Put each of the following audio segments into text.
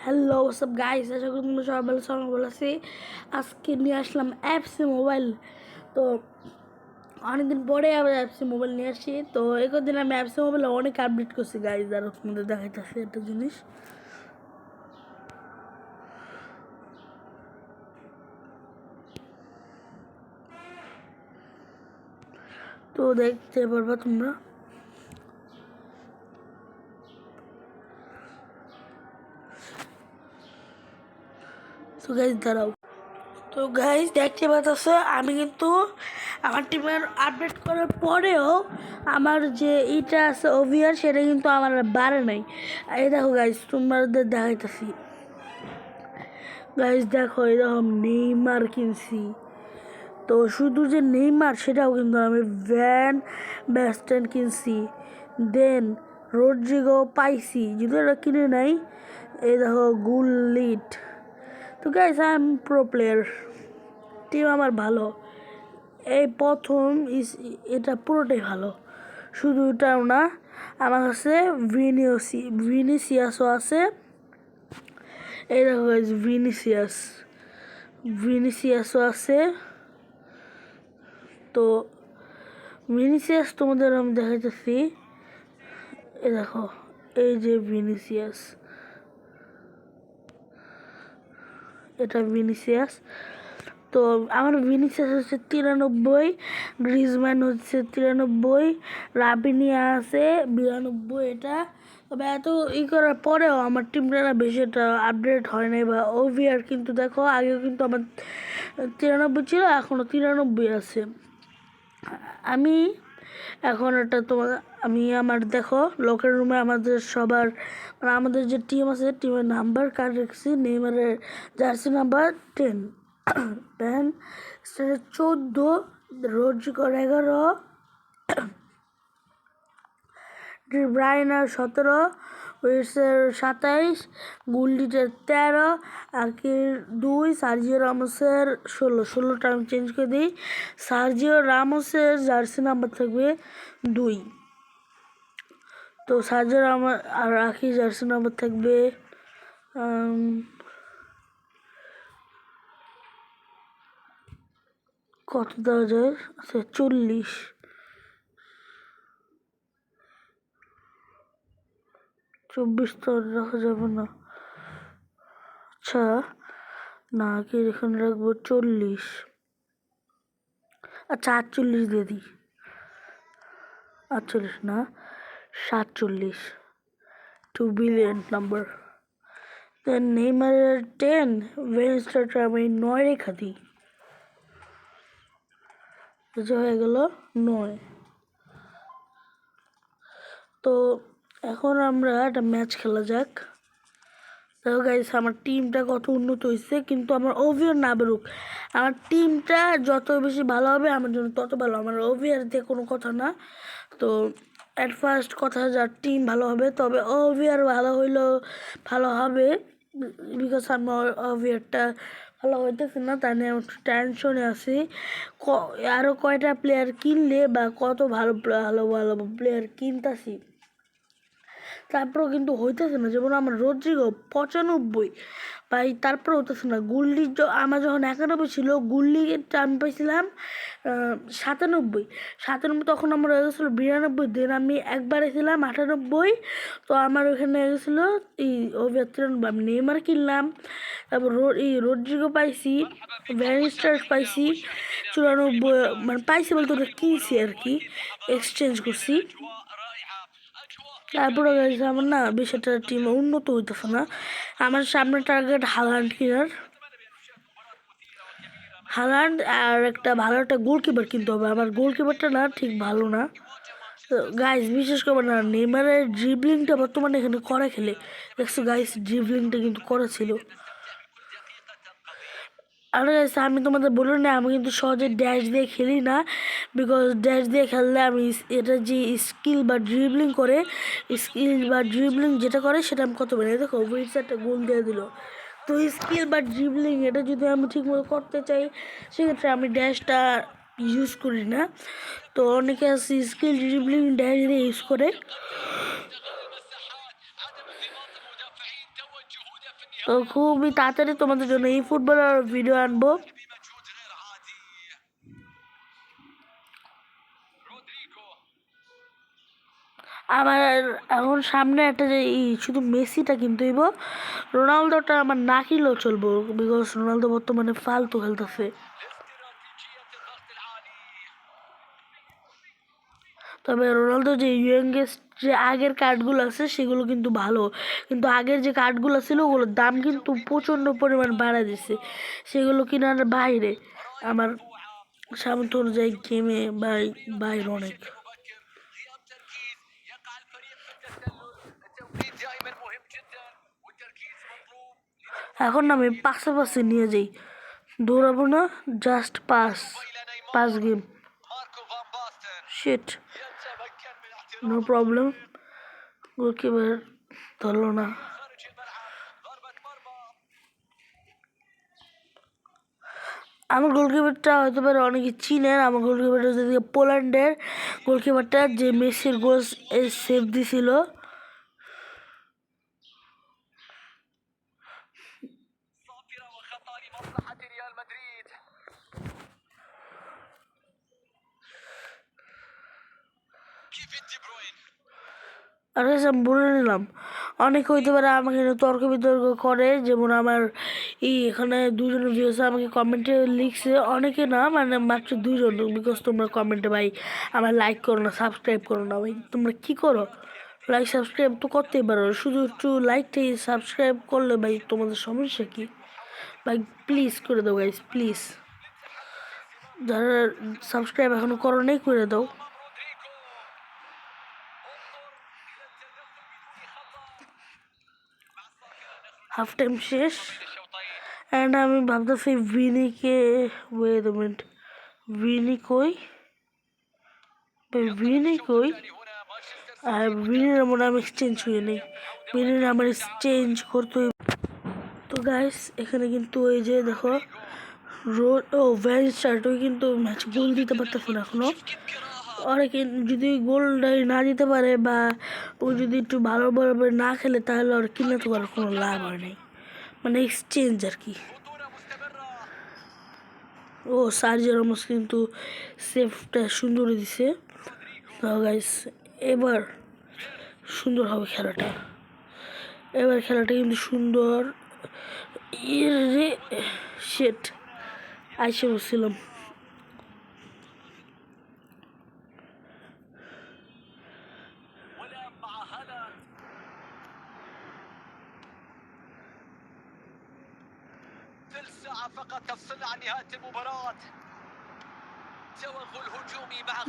Hello সব guys, আশা করি তোমরা সবাই ভালো সবাই ভালো আছি। আজকে নিয়ে আসলাম অ্যাপসি মোবাইল। তো অনেকদিন পরে আবার অ্যাপসি মোবাইল নিয়ে আসি। তো এই কদিন আমি অ্যাপসি মোবাইলে অনেক আপডেট করছি গাইস, আর তোমাদের দেখাইতেছি একটা জিনিস। তো দেখতে পারবা তোমরা। তো গাইস দাঁড়াও। তো গাইস দেখতে পাচ্ছ, আমি কিন্তু আমার টিমের আপডেট করার পরেও আমার যে ইটা আছে ওভিআর, সেটা কিন্তু আমার বাড়ে নাই। এই দেখো গাইস, তোমাদের দেখাইতেছি। গাইস দেখো, এরকম নেইমার কিনছি। তো শুধু যে নেইমার সেটাও কিন্তু আমি ভ্যান ব্যাস্টেন কিনছি, দেন রোড্রিগো পাইছি, যদি এটা কিনে নাই। এই দেখো গুলিট। তো guys I am pro player, team আমার ভালো। এই প্রথম এটা পুরোটাই ভালো, শুধু এটাও না, আমার কাছে ভিনিসিয়াসও আছে। এই দেখো গাইস, ভিনিসিয়াসও আছে। তো ভিনিসিয়াস তোমাদের আমি দেখাইতেছি। এই দেখো, এই যে ভিনিসিয়াস, এটা ভিনিসিয়াস। তো আমার ভিনিসিয়াস হচ্ছে 93, গ্রিজম্যান হচ্ছে 93, রাবিনিয়া আছে 92। এটা তবে এত করার পরেও আমার টিমটা বেশি একটা আপডেট হয় নাই বা ওভিআর কিন্তু দেখো, আগেও কিন্তু আমার 93 ছিল, এখনও 93 আছে। আমি এখন এটা তোমার, আমি আমার দেখো লকার রুমে আমাদের সবার, মানে আমাদের যে টিম আছে, টিমের নাম্বার কার্ড রেখেছি। নেইমারের জার্সি নাম্বার 10, প্যান স্টারের 14, রোড্রিগোর 11, ব্রায়নার 17, উইটসের 27, গুল্ডিটের 13, আকির 2, সার্জিও রামোসের 16টা আমি চেঞ্জ করে দিই। সার্জিও রামোসের জার্সি নাম্বার থাকবে 2। তো সার্জিও রামোস আর আকির জার্সি নাম্বার থাকবে কত দেওয়া যায়, আচ্ছা 40। 24 তো রাখা যাবে না। আচ্ছা না, কি এখানে রাখবো 40। আচ্ছা 48 দিয়ে দিই। 48 না, 47, 2 বিলিয়ন নাম্বার। দেন নেইমারের 10, ভেনিস্টারটা আমি 9 রেখা দিই, হয়ে গেল 9। তো এখন আমরা একটা ম্যাচ খেলা যাক। দেখো গাইস, আমার টিমটা কত উন্নত হয়েছে, কিন্তু আমার ওভিআর না বেরোক, আমার টিমটা যত বেশি ভালো হবে আমার জন্য তত ভালো। আমার ওভিআর দিয়ে কোনো কথা না। তো অ্যাট ফার্স্ট কথা, যার টিম ভালো হবে, তবে ওভিআর ভালো হইলেও ভালো হবে, বিকজ আমার ওভিআরটা ভালো হইতেছে না, তাই নিয়ে একটু টেনশনে আছি। আরও কয়টা প্লেয়ার কিনলে বা কত ভালো ভালো ভালো প্লেয়ার কিনতেছি, তারপরেও কিন্তু হইতেছে না। যেমন আমার রোড্রিগো 95 ভাই, তারপরে হইতেছে না। গুল্লির আমার যখন 91 ছিল, গুল্লিটা আমি পাইছিলাম 97, তখন আমার হয়ে গেছিলো 92। দিন আমি একবারে ছিলাম 98, তো আমার ওইখানে হয়ে গেছিলো এই ওভার 93। আমি নেইমার কিনলাম, তারপর রোড্রিগো পাইছি, ভ্যানিস্টার পাইছি 94, মানে পাইছি বলতে ওটা কিনছি আর কি, এক্সচেঞ্জ করছি। তারপরে আমার না বেশ একটা টিম উন্নত হইতেছে না। আমার সামনে টার্গেট হালান্ড কেনার, হালান্ড আর একটা ভালো একটা গোলকিপার কিনতে হবে। আমার গোলকিপারটা না ঠিক ভালো না। তো গাইস বিশেষ করে না, নেইমারের ড্রিবলিংটা বর্তমানে এখানে করে খেলে, দেখছো গাইস, ড্রিবলিংটা কিন্তু করা ছিল। আর গাইস আমি তোমাদের বলি না, আমি কিন্তু সহজে ড্যাশ দিয়ে খেলি না, বিকজ ড্যাশ দিয়ে খেললে আমি এটা যে স্কিল বা ড্রিবলিং করে, স্কিল বা ড্রিবলিং যেটা করে সেটা আমি কত পারি। দেখো উইটস একটা গোল দিয়ে দিল। তো স্কিল বা ড্রিবলিং এটা যদি আমি ঠিকমতো করতে চাই, সেক্ষেত্রে আমি ড্যাশটা ইউজ করি না। তো অনেকে আছে স্কিল ড্রিবলিং ড্যাশ দিয়ে ইউজ করে। তো খুবই তাড়াতাড়ি তোমাদের জন্য এই ফুটবলের ভিডিও আনবো। আমার এখন সামনে একটা যে শুধু মেসিটা কিনতে হইব, রোনালদোটা আমার না কিনলেও চলবো, বিকজ রোনালদো বর্তমানে ফালতু খেলতেছে। তবে রোনালদো যে ইয়ংগেস্ট যে আগের কার্ডগুলো আছে সেগুলো কিন্তু ভালো, কিন্তু আগের যে কার্ডগুলো ছিল ওগুলোর দাম কিন্তু প্রচণ্ড পরিমাণ বাড়া দিছে, সেগুলো কেনার বাইরে আমার সামর্থ্য অনুযায়ী গেমে বাইরে অনেক। এখন আমি পাশাপাশি নিয়ে যাই, দৌড়াবো না, just pass game. Shit, no problem, goalkeeper ধরলো না। আমার গোলকিপারটা হয়তো পারে অনেকে চিনেন, আমার গোলকিপারটা যদি পোল্যান্ডের গোলকিপারটা যে মেসির গোল সেভ দিছিল। আরে আমি বলে নিলাম, অনেকে হইতে পারে আমাকে তর্ক বিতর্ক করে, যেমন আমার এখানে দুজন ভিউস আমাকে কমেন্টে লিখছে, অনেকে না মানে মাত্র দুজন, বিকজ তোমরা কমেন্টে ভাই আমার লাইক করো না, সাবস্ক্রাইব করো না, ভাই তোমরা কি করো? লাইক সাবস্ক্রাইব তো করতেই পারো, শুধু একটু লাইকটাই সাবস্ক্রাইব করলে ভাই তোমাদের সমস্যা কি? ভাই প্লিজ করে দাও গাইজ, প্লিজ, যারা সাবস্ক্রাইব এখনো করো নাই করে দাও। হাফ টাইম শেষ, অ্যান্ড আমি ভাবতেছি ভিনিকে, ওয়েট আ মিনিট, ভিনি কই, আর ভিনির মনে আমি এক্সচেঞ্জ হয়ে নেই, ভিনির আমার এক্সচেঞ্জ করতে। তো গাইস এখানে কিন্তু ওই যে দেখো ভ্যানস্টার্টও কিন্তু ম্যাচ গোল দিতে পারতেছে না এখনো, অনেকে যদি গোলটাই না দিতে পারে বা ও যদি একটু ভালোভাবে না খেলে তাহলে ওর কিনে তো করার কোনো লাভ হয় নাই, মানে এক্সচেঞ্জ আর কি। ও সার্জিও রামোস কিন্তু সেফটা সুন্দর দিছে। তো গাইস এবার সুন্দর হবে খেলাটা, এবার খেলাটা কিন্তু সুন্দর। রে শেট, আইসে বসছিলাম।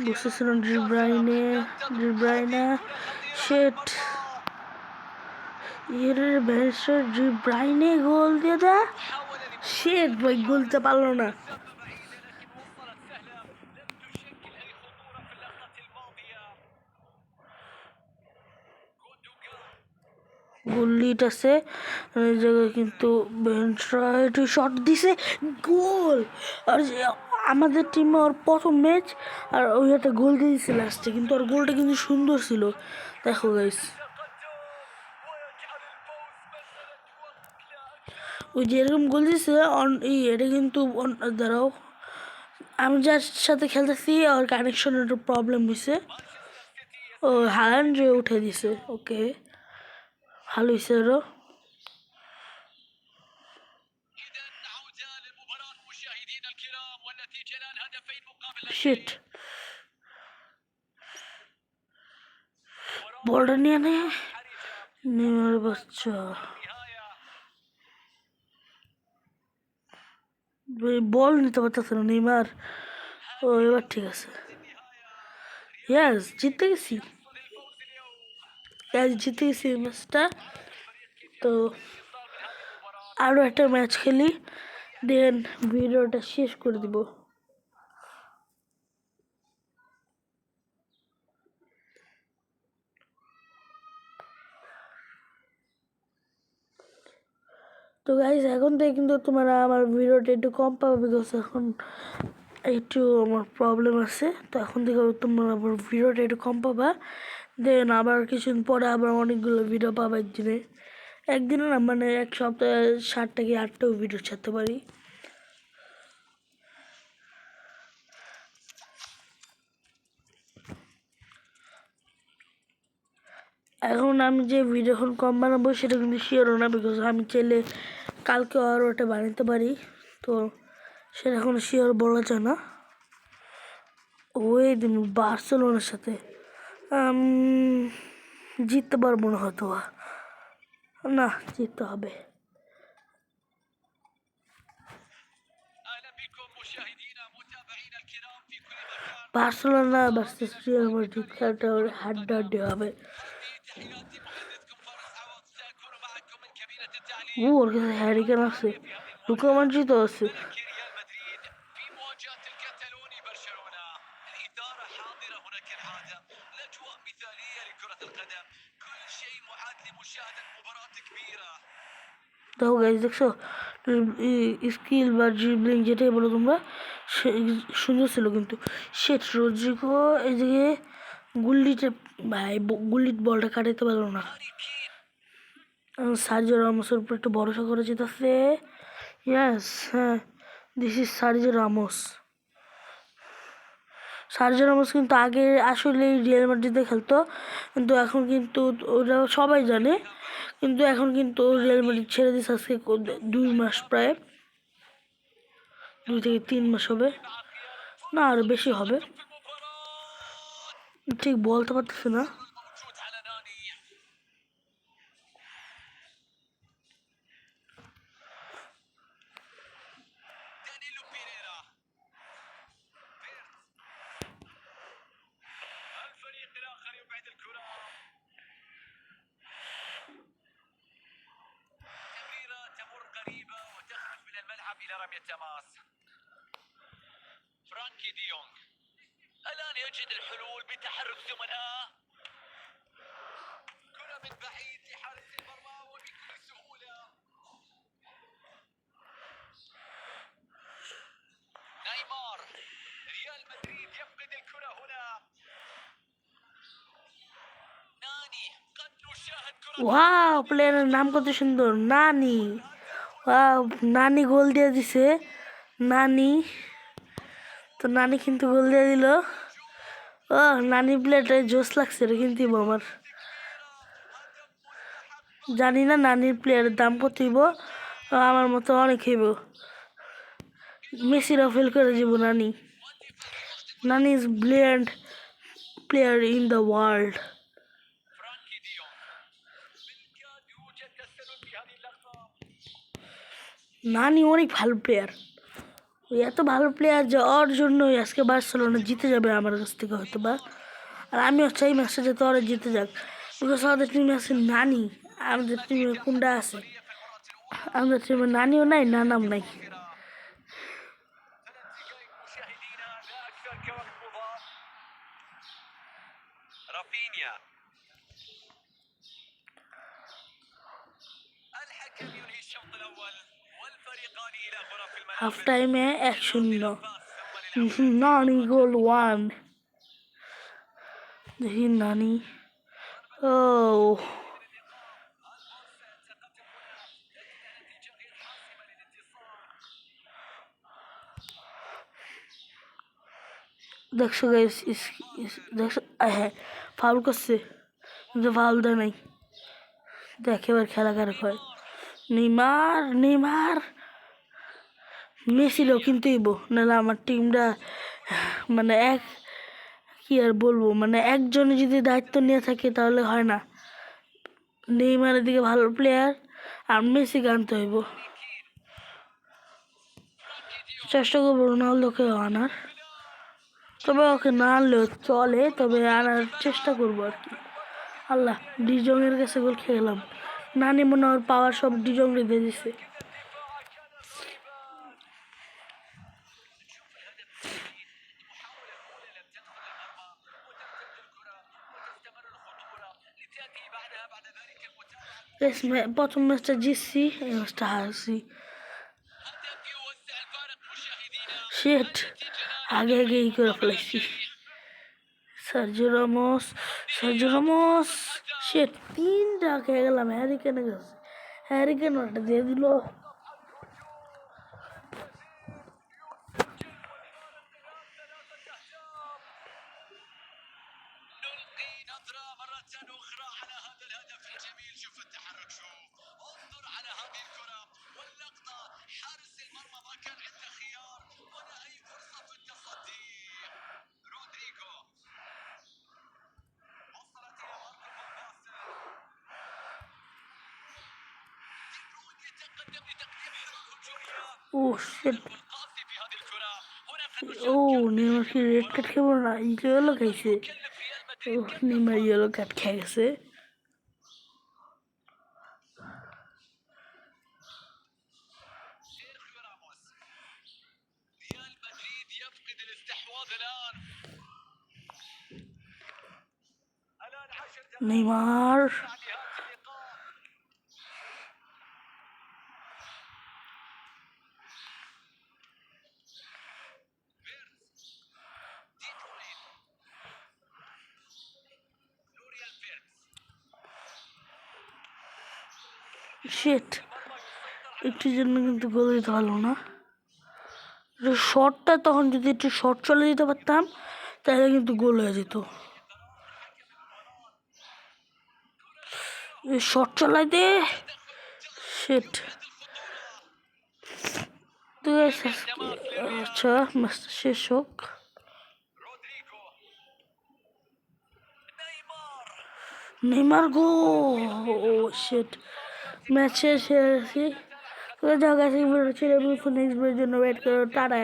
বসেছিলাম ডি ব্রাইনে, শেট, ডি ব্রাইনে গোল দিয়ে দেয়, শেট ভাই গোল দিতে পারলো না। গোলিট আছে এই জায়গায় কিন্তু একটু শট দিছে, গোল। আর আমাদের টিমে ওর প্রথম ম্যাচ আর ওই একটা গোল দিয়ে দিচ্ছে লাস্টে, কিন্তু ওর গোলটা কিন্তু সুন্দর ছিল, দেখো গাইস। ওই যে এরকম গোল দিচ্ছে এটা কিন্তু দাঁড়াও, আমি যার সাথে খেলতেছি ওর কানেকশনের একটু প্রবলেম হয়েছে, ও হালান্ড উঠে দিছে, ওকে ভালো হয়েছে ওরও। শিট, বলটা নিয়ে নেমার বাচ্চা, বল নিতে পারতেছে না নেইমার। ও এবার ঠিক আছে, ইয়াস জিতে গেছি, জিতে গেছি ম্যাচটা। তো আরও একটা ম্যাচ খেলি, দেন ভিডিওটা শেষ করে দিব। তো গাইজ এখন থেকে কিন্তু তোমরা আমার ভিডিওটা একটু কম পাবে, বিকজ এখন একটু আমার প্রবলেম আছে, তো এখন থেকে তোমরা আমার ভিডিওটা একটু কম পাবা, দেন আবার কিছুদিন পরে আবার অনেকগুলো ভিডিও পাবা একদিনে, একদিনে না মানে এক সপ্তাহে 7টা কি 8টাও ভিডিও ছাড়তে পারি। এখন আমি যে ভিডিও এখন কম বানাবো সেটা কিন্তু শিওরও না, বিকজ আমি চাইলে কালকে আরও ওটা বানাতে পারি, তো সেটা এখন শিওর বলা যায় না। ওই দিন বার্সেলোনার সাথে জিততে পারবো না হয়তো, না জিততে হবে। বার্সেলোনা ভার্সেস রিয়াল মাদ্রিদ খেলাটা হাড্ডাহাড্ডি হবে। ওর কাছে হ্যারি কেন আছে, লুকা মডরিচও আছে। দেখো গাইজ, দেখছো স্কিল বা ড্রিবলিং যেটাই বলো তোমরা, সুন্দর ছিল কিন্তু শেট রদ্রিগো এদিকে গুল্লিতে ভাই গুল্লির বলটা কাটাইতে পারলো না। সার্জিও রামোসের উপর একটু ভরসা করে যেতেছে। ইয়াস, হ্যাঁ, this is Sergio Ramos. Sergio Ramos কিন্তু আগে আসলে রিয়াল মাদ্রিদে খেলতো, কিন্তু এখন কিন্তু ওরা সবাই জানে, কিন্তু এখন কিন্তু রিয়াল মাদ্রিদ ছেড়ে দিচ্ছে আজকে 2 মাস, প্রায় 2 থেকে 3 মাস হবে, না আরো বেশি হবে, ঠিক বলতে পারতেছি না। إلى رمية تماس. فرانكي دي يونغ الآن يجد الحلول بتحرك زمناء. كرة من بعيد لحارس المرمى وبكل سهولة. نيمار، ريال مدريد يفقد الكرة هنا. ناني قد نشاهد كرة. ওয়াও, প্লেয়ারের নাম কত সুন্দর, নানি। ওয়াও, নানি গোল দিয়ে দিছে, নানি। তো নানি কিন্তু গোল দিয়ে দিল। ও নানি প্লেয়ারটা জোস লাগছে রে কিন্তু আমার। জানি না নানির প্লেয়ারের দাম কত হইব, আমার মতো অনেক হইব। মেসিরা ফেল করে যাব নানি। নানি is brilliant player in the world. নানি অনেক ভালো প্লেয়ার, ওই এত ভালো প্লেয়ার যে ওর জন্যই আজকে বার্সেলোনা জিতে যাবে আমার কাছ থেকে হয়তো বা। আর আমিও চাই ম্যাচটা যাতে ওরা জিতে যাক, বিকজ আমাদের টিমে আছে নানি, আমাদের টিমে কুন্ডা আছে, আমাদের টিমে নানিও নাই, নানাও নাই। رافينيا الحكم ينهي الشوط الأول والفريقان إلى غرف الملعب. হাফ টাইমে 1-0, নানি গোল 1। দেখি নানি, ও দেখছো গাইস, দেখছো, হ্যাঁ ফাউল করছে, কিন্তু ফাউল দেয় নাই। দেখ এবার খেলা খারাপ হয়। নেইমার, নেইমার মেসিরও কিন্তু ইবো, নাহলে আমার টিমটা মানে কি আর বলবো, মানে একজনে যদি দায়িত্ব নিয়ে থাকে তাহলে হয় না। নেইমারের দিকে ভালো প্লেয়ার আর মেসিকে আনতে হইব। চেষ্টা করবো রোনালদোকে আনার, তবে ওকে না আনলেও চলে, তবে আনার চেষ্টা করবো আর কি। আল্লাহ, ডিজংয়ের কাছে গোল খেলাম, নানি মনে ওর পাওয়ার সব ডিজং দিয়ে দিছে। প্রথম ম্যাচটা জিতছি, এই ম্যাচটা হারছি। শেট, আগে আগে ই করে ফেলাইছি। সার্জিও রামোস, সার্জিও রামোস, শেট 3টা খেয়ে গেলাম, হ্যারি কেনে গেছে। হ্যারি কেন এটা দিয়ে দিল? نلقي نظرة مرة أخرى على هذا الهدف الجميل. شوف التحرك، شوف، انظر على هذه الكرة واللقطة. حارس المرمى ما كان عنده خيار ولا أي فرصة في التصدي. رودريجو وصلت إلى ماركو فان باستن. دي بروين يتقدم لتقديم حلول هجومية. اوه شيت. القاسي في هذه الكرة. هنا قد اوه নেইমার কি রেড কার্ড খেলো না, ইয়েলো খাইছে। نكلف ريال مدريد ওহ নেইমার ইয়েলো কার্ড খেয়ে গেছে। سيرخيو راموس. ريال مدريد يفقد الاستحواذ الآن. الآن 10 دقائق নেইমার مع نهاية اللقاء. فيرتز. دي بروين. فلوريان فيرتز. শিট, একটু জন্য কিন্তু গোল দিতে পারলো না। শটটা তখন যদি একটু শর্ট চলে দিতে পারতাম তাহলে কিন্তু গোল হয়ে যেত। শর্ট চলাই দে। শিট। তো guys, আচ্ছা ম্যাচটা শেষ হোক। رودريجو. نيمار. নেইমার গো। ও শিট, ম্যাচ শেষ হয়ে গেছে। তো যাও গাছ, নেক্সট ভিডিওর জন্য ওয়েট করো। টাটা।